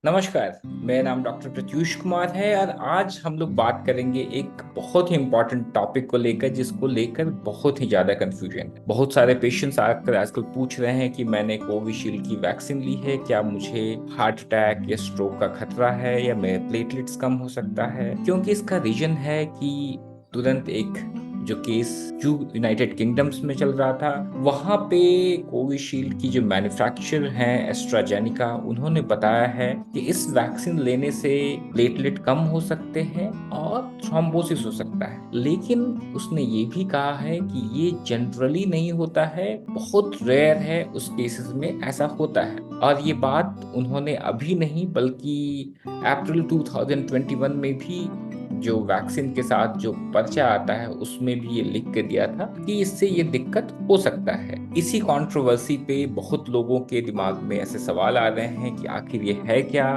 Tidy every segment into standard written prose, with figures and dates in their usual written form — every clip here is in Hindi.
नमस्कार। मेरा नाम डॉक्टर प्रत्यूष कुमार है और आज हम लोग बात करेंगे एक बहुत ही इम्पोर्टेंट टॉपिक को लेकर, जिसको लेकर बहुत ही ज्यादा कंफ्यूजन है। बहुत सारे पेशेंट्स आकर आजकल पूछ रहे हैं कि मैंने कोविशील्ड की वैक्सीन ली है, क्या मुझे हार्ट अटैक या स्ट्रोक का खतरा है या मेरे प्लेटलेट्स कम हो सकता है। क्योंकि इसका रीजन है कि तुरंत एक जो केस जो यूनाइटेड किंगडम्स में चल रहा था, वहां पे कोविशील्ड की जो मैन्युफैक्चरर है एस्ट्राजेनिका, उन्होंने बताया है कि इस वैक्सीन लेने से प्लेटलेट कम हो सकते हैं और थ्रोम्बोसिस हो सकता है। लेकिन उसने ये भी कहा है कि ये जनरली नहीं होता है, बहुत रेयर है उस केसेस में ऐसा होता है। और ये बात उन्होंने अभी नहीं बल्कि अप्रैल 2021 में भी जो वैक्सीन के साथ जो पर्चा आता है उसमें भी ये लिख के दिया था कि इससे ये दिक्कत हो सकता है। इसी कंट्रोवर्सी पे बहुत लोगों के दिमाग में ऐसे सवाल आ रहे हैं कि आखिर ये है क्या,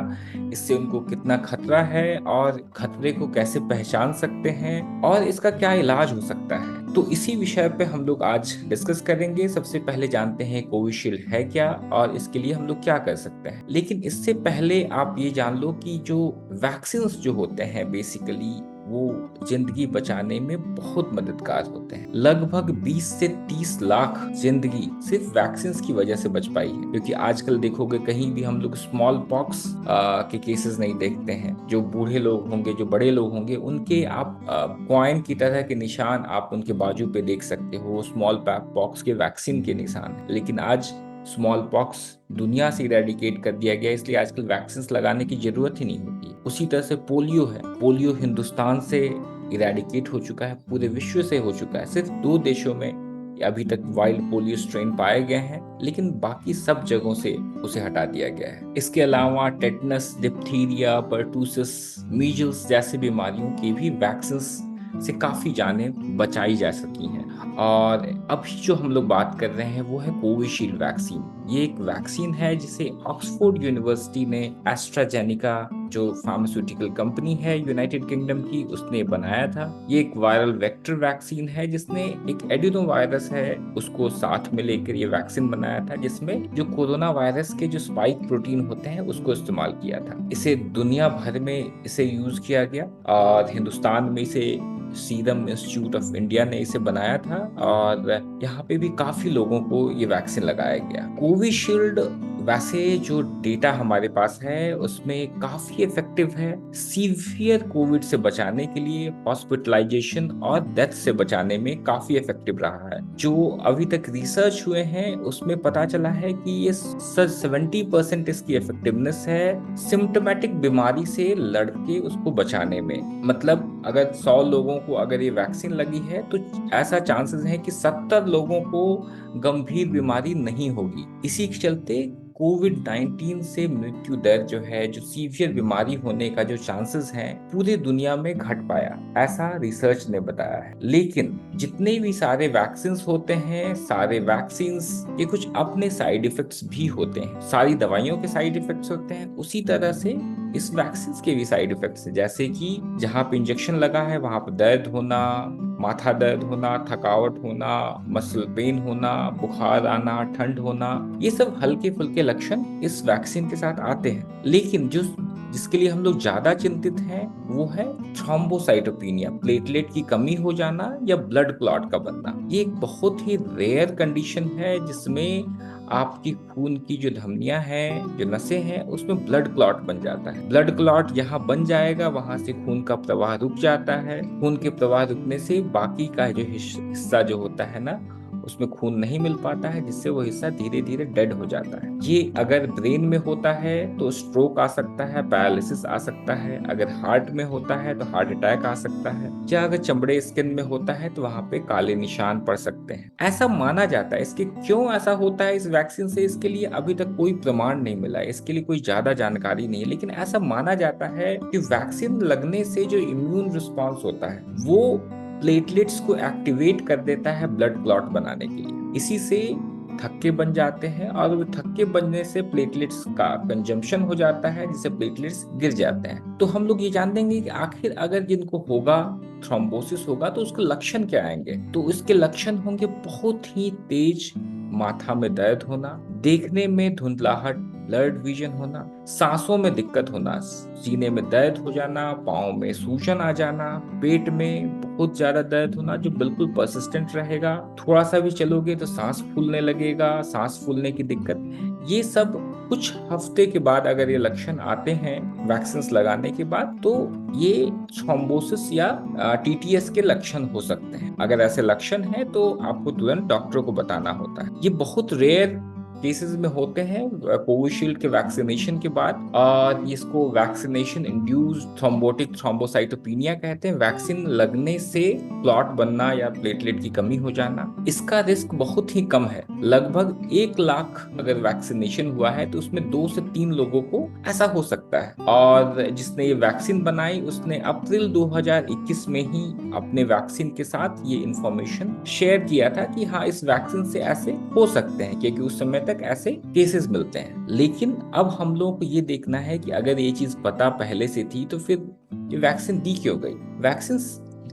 इससे उनको कितना खतरा है और खतरे को कैसे पहचान सकते हैं और इसका क्या इलाज हो सकता है। तो इसी विषय पे हम लोग आज डिस्कस करेंगे। सबसे पहले जानते हैं कोविशील्ड है क्या और इसके लिए हम लोग क्या कर सकते हैं। लेकिन इससे पहले आप ये जान लो कि जो वैक्सीन्स जो होते हैं बेसिकली वो जिंदगी बचाने में बहुत मददगार होते हैं। लगभग 20 से 30 लाख जिंदगी सिर्फ वैक्सीन की वजह से बच पाई है। क्योंकि आजकल देखोगे कहीं भी हम लोग स्मॉल पॉक्स के केसेस नहीं देखते हैं। जो बूढ़े लोग होंगे, जो बड़े लोग होंगे, उनके आप कॉइन की तरह के निशान आप उनके बाजू पे देख सकते हो, स्मॉल पॉक्स के वैक्सीन के निशान है। लेकिन आज स्मॉल पॉक्स दुनिया से इरेडिकेट कर दिया गया, इसलिए आजकल वैक्सीन लगाने की जरूरत ही नहीं होती। उसी तरह से पोलियो है, पोलियो हिंदुस्तान से इरेडिकेट हो चुका है, पूरे विश्व से हो चुका है। सिर्फ 2 देशों में अभी तक वाइल्ड पोलियो स्ट्रेन पाए गए हैं, लेकिन बाकी सब जगहों से उसे हटा दिया गया है। इसके अलावा टेटनस, डिप्थीरिया, पर्टूसिस, मीजल्स जैसी बीमारियों की भी वैक्सीन से काफी जानें बचाई जा सकी हैं। और अभी जो हम लोग बात कर रहे हैं वो है कोविशील्ड वैक्सीन। ये एक वैक्सीन है जिसे ऑक्सफोर्ड यूनिवर्सिटी ने एस्ट्राजेनिका जो फार्मास्यूटिकल कंपनी है यूनाइटेड किंगडम की, उसने बनाया था। ये एक वायरल वेक्टर वैक्सीन है जिसने एक एडिनो वायरस है उसको साथ में लेकर ये वैक्सीन बनाया था, जिसमें जो कोरोना वायरस के जो स्पाइक प्रोटीन होते हैं उसको इस्तेमाल किया था। इसे दुनिया भर में इसे यूज किया गया और हिंदुस्तान में इसे सीरम इंस्टीट्यूट ऑफ इंडिया ने इसे बनाया था और यहाँ पे भी काफी लोगों को ये वैक्सीन लगाया गया। कोविशील्ड वैसे जो डेटा हमारे पास है उसमें काफी इफेक्टिव है सीवियर कोविड से बचाने के लिए, हॉस्पिटलाइजेशन और डेथ से बचाने में काफी इफेक्टिव रहा है। जो अभी तक रिसर्च हुए हैं उसमें पता चला है कि ये 70% इसकी इफेक्टिवनेस है सिम्टोमेटिक बीमारी से लड़के उसको बचाने में। मतलब अगर 100 लोगों को अगर ये वैक्सीन लगी है तो ऐसा चांसेस है कि 70 लोगों को गंभीर बीमारी नहीं होगी। इसी के चलते कोविड-19 से मृत्यु दर जो है, जो सीवियर बीमारी होने का जो चांसेस हैं, पूरी दुनिया में घट पाया, ऐसा रिसर्च ने बताया है। लेकिन जितने भी सारे वैक्सीन्स होते हैं, सारे वैक्सीन्स के कुछ अपने साइड इफेक्ट्स भी होते हैं। सारी दवाइयों के साइड इफेक्ट्स होते हैं, उसी तरह से इस वैक्सीन के भी साइड इफेक्ट्स हैं। जैसे कि जहाँ पे इंजेक्शन लगा है वहां पर दर्द होना, माथा दर्द होना, थकावट होना, मसल पेन होना, बुखार आना, ठंड होना, ये सब हल्के फुल्के लक्षण इस वैक्सीन के साथ आते हैं। लेकिन जो जिसके लिए हम लोग ज्यादा चिंतित हैं वो है थ्रोम्बोसाइटोपेनिया, प्लेटलेट की कमी हो जाना या ब्लड क्लॉट का बनना। ये एक बहुत ही रेयर कंडीशन है जिसमें आपकी खून की जो धमनियां हैं, जो नसें हैं, उसमें ब्लड क्लॉट बन जाता है। ब्लड क्लॉट यहाँ बन जाएगा, वहां से खून का प्रवाह रुक जाता है। खून के प्रवाह रुकने से बाकी का जो हिस्सा जो होता है ना, उसमें खून नहीं मिल पाता है, जिससे वो हिस्सा धीरे धीरे डेड हो जाता है। ये अगर ब्रेन में होता है तो स्ट्रोक आ सकता है, पैरालिसिस आ सकता है। अगर हार्ट में होता है तो हार्ट अटैक आ सकता है, या अगर चमड़े स्किन में होता है तो वहां पे काले निशान पड़ सकते हैं, ऐसा माना जाता है। इसके क्यों ऐसा होता है इस वैक्सीन से, इसके लिए अभी तक कोई प्रमाण नहीं मिला है, इसके लिए कोई ज्यादा जानकारी नहीं है। लेकिन ऐसा माना जाता है कि वैक्सीन लगने से जो इम्यून रिस्पॉन्स होता है वो प्लेटलेट्स को एक्टिवेट कर देता है ब्लड क्लॉट बनाने के लिए। इसी से थक्के बन जाते हैं और थक्के बनने से प्लेटलेट्स का कंजम्पशन हो जाता है, जिससे प्लेटलेट्स गिर जाते हैं। तो हम लोग ये जान देंगे कि आखिर अगर जिनको होगा थ्रोम्बोसिस होगा तो उसके लक्षण क्या आएंगे। तो इसके लक्षण होंगे बहुत ही तेज माथा में दर्द होना, देखने में धुंधलाहट ब्लड विजन होना, सांसों में दिक्कत होना, सीने में दर्द हो जाना, पाँव में सूजन आ जाना, पेट में बहुत ज्यादा दर्द होना जो बिल्कुल परसिस्टेंट रहेगा, थोड़ा सा भी चलोगे तो सांस फूलने लगेगा, सांस फूलने की दिक्कत, ये सब कुछ हफ्ते के बाद अगर ये लक्षण आते हैं वैक्सीन लगाने के बाद, तो ये थ्रोम्बोसिस या टीटीएस के लक्षण हो सकते हैं। अगर ऐसे लक्षण हैं तो आपको तुरंत डॉक्टर को बताना होता है। ये बहुत रेयर केसेस में होते हैं कोविशील्ड के वैक्सीनेशन के बाद, और इसको वैक्सीनेशन इंड्यूस्ड थ्रोम्बोटिक थ्रोम्बोसाइटोपिनिया कहते हैं। वैक्सीन लगने से क्लॉट बनना या प्लेटलेट की कमी हो जाना, इसका रिस्क बहुत ही कम है। लगभग 1 लाख अगर वैक्सीनेशन हुआ है तो उसमें 2 से 3 लोगों को ऐसा हो सकता है। और जिसने ये वैक्सीन बनाई उसने अप्रैल 2021 में ही अपने वैक्सीन के साथ ये इंफॉर्मेशन शेयर किया था कि हाँ, इस वैक्सीन से ऐसे हो सकते हैं, क्योंकि उस समय तक ऐसे केसेस मिलते हैं। लेकिन अब हम लोगों को ये देखना है कि अगर ये चीज पता पहले से थी तो फिर ये वैक्सीन दी क्यों गई। वैक्सीन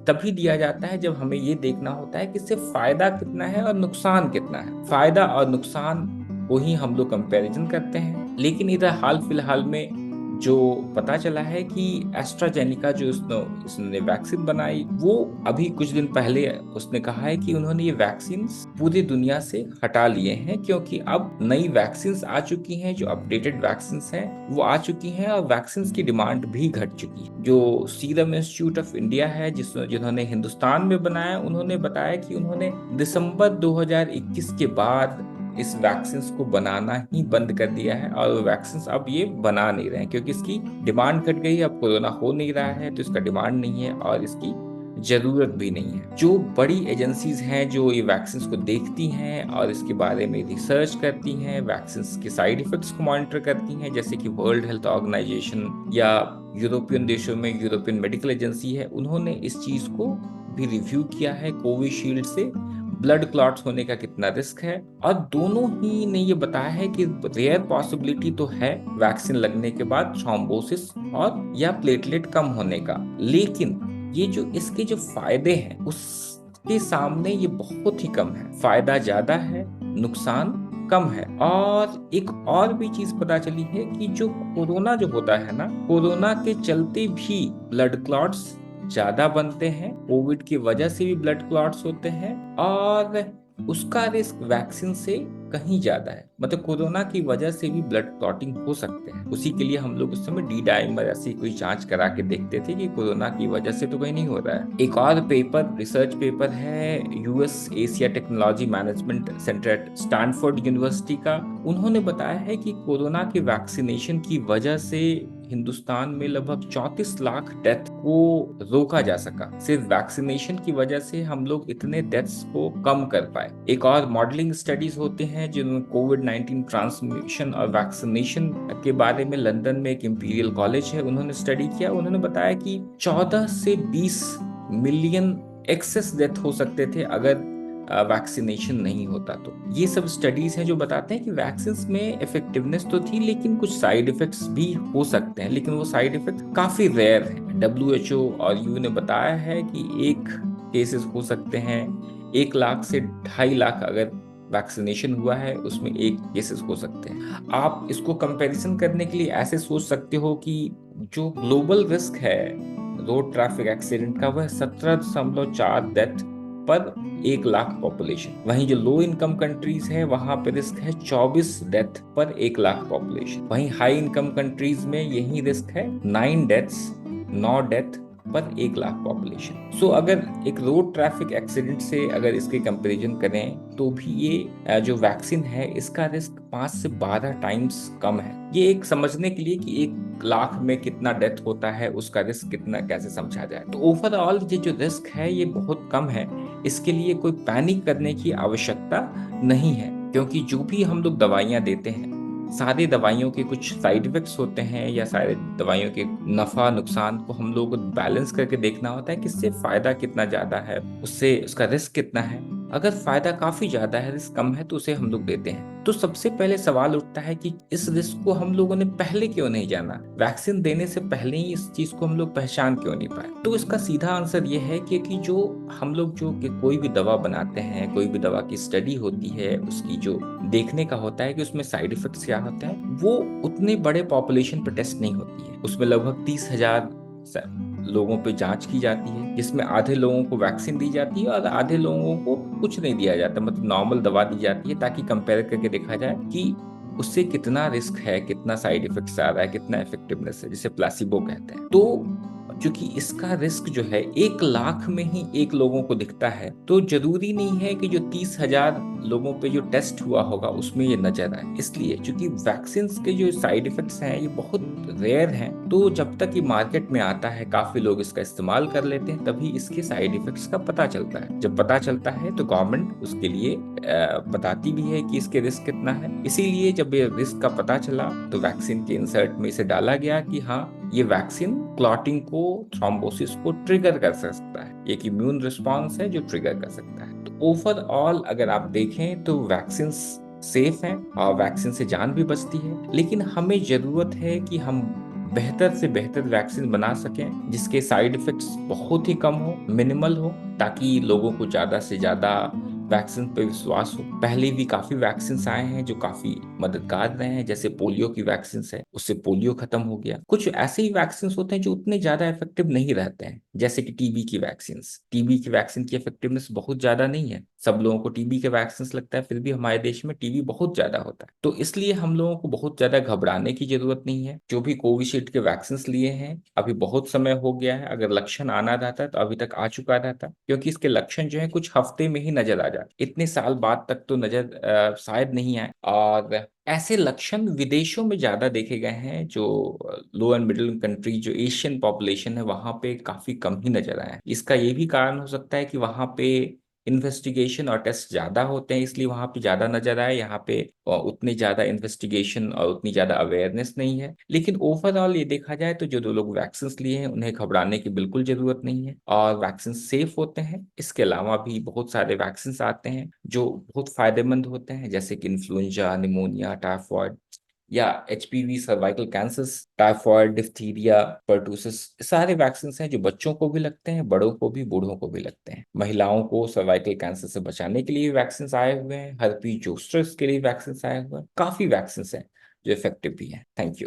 तभी दिया जाता है जब हमें ये देखना होता है कि इससे फायदा कितना है और नुकसान कितना है। फायदा और नुकसान को ही हम लोग कंपैरिजन करते हैं। लेकिन इधर हाल फिलहाल में जो पता चला है कि एस्ट्राजेनिका जो इसने वैक्सीन बनाई, वो अभी कुछ दिन पहले उसने कहा है कि उन्होंने ये वैक्सीन पूरी दुनिया से हटा लिए हैं, क्योंकि अब नई वैक्सीन आ चुकी हैं, जो अपडेटेड वैक्सीन हैं वो आ चुकी हैं, और वैक्सीन की डिमांड भी घट चुकी है। जो सीरम इंस्टीट्यूट ऑफ इंडिया है जिन्होंने हिंदुस्तान में बनाया, उन्होंने बताया कि उन्होंने दिसंबर 2021 के बाद इस वैक्सीन को बनाना ही बंद कर दिया है, और वैक्सीन अब ये बना नहीं रहे हैं क्योंकि इसकी डिमांड घट गई है। अब कोरोना हो नहीं रहा है तो इसका डिमांड नहीं है और इसकी जरूरत भी नहीं है। जो बड़ी एजेंसीज हैं जो ये वैक्सीन को देखती हैं और इसके बारे में रिसर्च करती हैं, वैक्सीन के साइड इफेक्ट्स को मॉनिटर करती हैं, जैसे कि वर्ल्ड हेल्थ ऑर्गेनाइजेशन या यूरोपियन देशों में यूरोपियन मेडिकल एजेंसी है, उन्होंने इस चीज को भी रिव्यू किया है। कोविशील्ड से ब्लड क्लॉट्स होने का कितना रिस्क है, और दोनों ही ने ये बताया है कि रेयर पॉसिबिलिटी तो है वैक्सीन लगने के बाद थ्रोम्बोसिस और या प्लेटलेट कम होने का, लेकिन ये जो इसके जो फायदे हैं उसके सामने ये बहुत ही कम है। फायदा ज्यादा है, नुकसान कम है। और एक और भी चीज पता चली है कि जो कोरोना जो होता है ना, कोरोना के चलते भी ब्लड क्लॉट्स ज्यादा बनते हैं, कोविड की वजह से भी ब्लड क्लॉट्स होते हैं, और उसका रिस्क वैक्सीन से कहीं ज्यादा है। मतलब कोरोना की वजह से भी ब्लड क्लॉटिंग हो सकते हैं। उसी के लिए हम लोग उस समय डी डाइमर ऐसी कोई जांच करा के देखते थे कि कोरोना की वजह से तो कहीं नहीं हो रहा है। एक और पेपर, रिसर्च पेपर है US Asia technology management centre at Stanford university का। उन्होंने बताया है कि कोरोना के वैक्सीनेशन की वजह से हिंदुस्तान में लगभग 34 लाख डेथ को रोका जा सका। सिर्फ वैक्सीनेशन की वजह से हम लोग इतने डेथ्स को कम कर पाए। एक और मॉडलिंग स्टडीज होते हैं जिन्होंने कोविड-19 ट्रांसमिशन और वैक्सीनेशन के बारे में, लंदन में एक इंपीरियल कॉलेज है, उन्होंने स्टडी किया। उन्होंने बताया कि 14 से 20 मिलियन एक्सेस डेथ हो सकते थे अगर वैक्सीनेशन नहीं होता। तो ये सब स्टडीज हैं जो बताते हैं कि वैक्सीन में इफेक्टिवनेस तो थी, लेकिन कुछ साइड इफेक्ट्स भी हो सकते हैं, लेकिन वो साइड इफेक्ट काफी रेयर हैं। WHO और यू ने बताया है कि एक केसेस हो सकते हैं 1 लाख से 2.5 लाख अगर वैक्सीनेशन हुआ है उसमें एक केसेस हो सकते हैं। आप इसको कंपैरिजन करने के लिए ऐसे सोच सकते हो कि जो ग्लोबल रिस्क है रोड ट्रैफिक एक्सीडेंट का, वह 17.4 डेथ पर 1 लाख पॉपुलेशन। वहीं जो लो इनकम कंट्रीज है वहां पे रिस्क है 24 डेथ पर 1 लाख पॉपुलेशन। वहीं हाई इनकम कंट्रीज में यही रिस्क है 9 डेथ्स, 9 डेथ पर 1 लाख पॉपुलेशन। सो अगर एक रोड ट्रैफिक एक्सीडेंट से अगर इसके कंपैरिजन करें तो भी ये जो वैक्सीन है इसका रिस्क 5 से 12 टाइम्स कम है। ये एक समझने के लिए कि 1 लाख में कितना डेथ होता है उसका रिस्क कितना कैसे समझा जाए। तो ओवरऑल ये जो रिस्क है ये बहुत कम है। इसके लिए कोई पैनिक करने की आवश्यकता नहीं है, क्योंकि जो भी हम लोग दवाइयां देते हैं सारी दवाइयों के कुछ साइड इफेक्ट्स होते हैं, या सारे दवाइयों के नफा नुकसान को हम लोग बैलेंस करके देखना होता है, किससे फायदा कितना ज्यादा है, उससे उसका रिस्क कितना है। अगर फायदा काफी ज्यादा है, रिस्क कम है, तो उसे हम लोग देते हैं। तो सबसे पहले सवाल उठता है कि इस रिस्क को हम लोगों ने पहले क्यों नहीं जाना, वैक्सीन देने से पहले ही इस चीज को हम लोग पहचान क्यों नहीं पाए। तो इसका सीधा आंसर ये है कि जो हम लोग जो कि कोई भी दवा बनाते हैं, कोई भी दवा की स्टडी होती है, उसकी जो देखने का होता है कि उसमें साइड इफेक्ट्स क्या होते हैं, वो उतने बड़े पॉपुलेशन पर टेस्ट नहीं होती है। उसमें लगभग 30,000 लोगों पे जांच की जाती है, जिसमें आधे लोगों को वैक्सीन दी जाती है और आधे लोगों को कुछ नहीं दिया जाता, मतलब नॉर्मल दवा दी जाती है, ताकि कंपेयर करके देखा जाए कि उससे कितना रिस्क है, कितना साइड इफेक्ट्स आ रहा है, कितना इफेक्टिवनेस है, जिसे प्लासिबो कहते हैं। तो क्योंकि इसका रिस्क जो है 1 लाख में ही 1 लोगों को दिखता है, तो जरूरी नहीं है कि जो 30,000 लोगों पे जो टेस्ट हुआ होगा उसमें ये नजर आए। इसलिए क्योंकि वैक्सीन के जो साइड इफेक्ट्स हैं ये बहुत रेयर हैं, तो जब तक ये मार्केट में आता है, काफी लोग इसका इस्तेमाल कर लेते हैं, तभी इसके साइड इफेक्ट्स का पता चलता है। जब पता चलता है तो गवर्नमेंट उसके लिए बताती भी है कि इसके रिस्क कितना है। इसीलिए जब ये रिस्क का पता चला तो वैक्सीन के इंसर्ट में इसे डाला गया कि हाँ, ये वैक्सीन क्लॉटिंग को, थ्रोम्बोसिस को ट्रिगर कर सकता है, एक इम्यून रिस्पॉन्स है जो ट्रिगर कर सकता है। तो ओवरऑल अगर आप देखें तो वैक्सीन सेफ हैं और वैक्सीन से जान भी बचती है, लेकिन हमें जरूरत है कि हम बेहतर से बेहतर वैक्सीन बना सकें जिसके साइड इफेक्ट्स बहुत ही कम हो, मिनिमल हो, ताकि लोगों को ज्यादा से ज्यादा वैक्सीन पे विश्वास हो। पहले भी काफी वैक्सीन आए हैं जो काफी मददगार रहे हैं, जैसे पोलियो की वैक्सीन है, उससे पोलियो खत्म हो गया। कुछ ऐसे ही वैक्सीन होते हैं जो उतने ज्यादा इफेक्टिव नहीं रहते हैं, जैसे कि टीबी की वैक्सीन। टीबी की वैक्सीन की इफेक्टिवनेस बहुत ज्यादा नहीं है, सब लोगों को टीबी के वैक्सीन लगता है, फिर भी हमारे देश में टीबी बहुत ज्यादा होता है। तो इसलिए हम लोगों को बहुत ज्यादा घबराने की जरूरत नहीं है। जो भी कोविशील्ड के वैक्सीन लिए हैं, अभी बहुत समय हो गया है, अगर लक्षण आना रहता तो अभी तक आ चुका रहता, क्योंकि इसके लक्षण जो है कुछ हफ्ते में ही नजर आ जाते, इतने साल बाद तक तो नजर शायद नहीं आए। और ऐसे लक्षण विदेशों में ज्यादा देखे गए हैं, जो लो एंड मिडिल कंट्री, जो एशियन पॉपुलेशन है, वहां पे काफी कम ही नजर आया है। इसका ये भी कारण हो सकता है कि वहां पे इन्वेस्टिगेशन और टेस्ट ज्यादा होते हैं, इसलिए वहां पे ज्यादा नजर आए। यहाँ पे उतनी ज्यादा इन्वेस्टिगेशन और उतनी ज्यादा अवेयरनेस नहीं है। लेकिन ओवरऑल ये देखा जाए तो जो लोग वैक्सीन लिए हैं उन्हें घबराने की बिल्कुल जरूरत नहीं है, और वैक्सीन सेफ होते हैं। इसके अलावा भी बहुत सारे वैक्सीन आते हैं जो बहुत फायदेमंद होते हैं, जैसे कि इन्फ्लुएंजा, निमोनिया, टाइफॉइड या HPV, cervical cancer, typhoid, diphtheria, pertussis. सारे वैक्सीन हैं जो बच्चों को भी लगते हैं, बड़ों को भी, बूढ़ों को भी लगते हैं। महिलाओं को सर्वाइकल कैंसर से बचाने के लिए वैक्सीन आए हुए हैं, हर्पी जोस्टर के लिए वैक्सीन आए हुए हैं। काफी वैक्सीन हैं जो इफेक्टिव भी हैं। Thank you.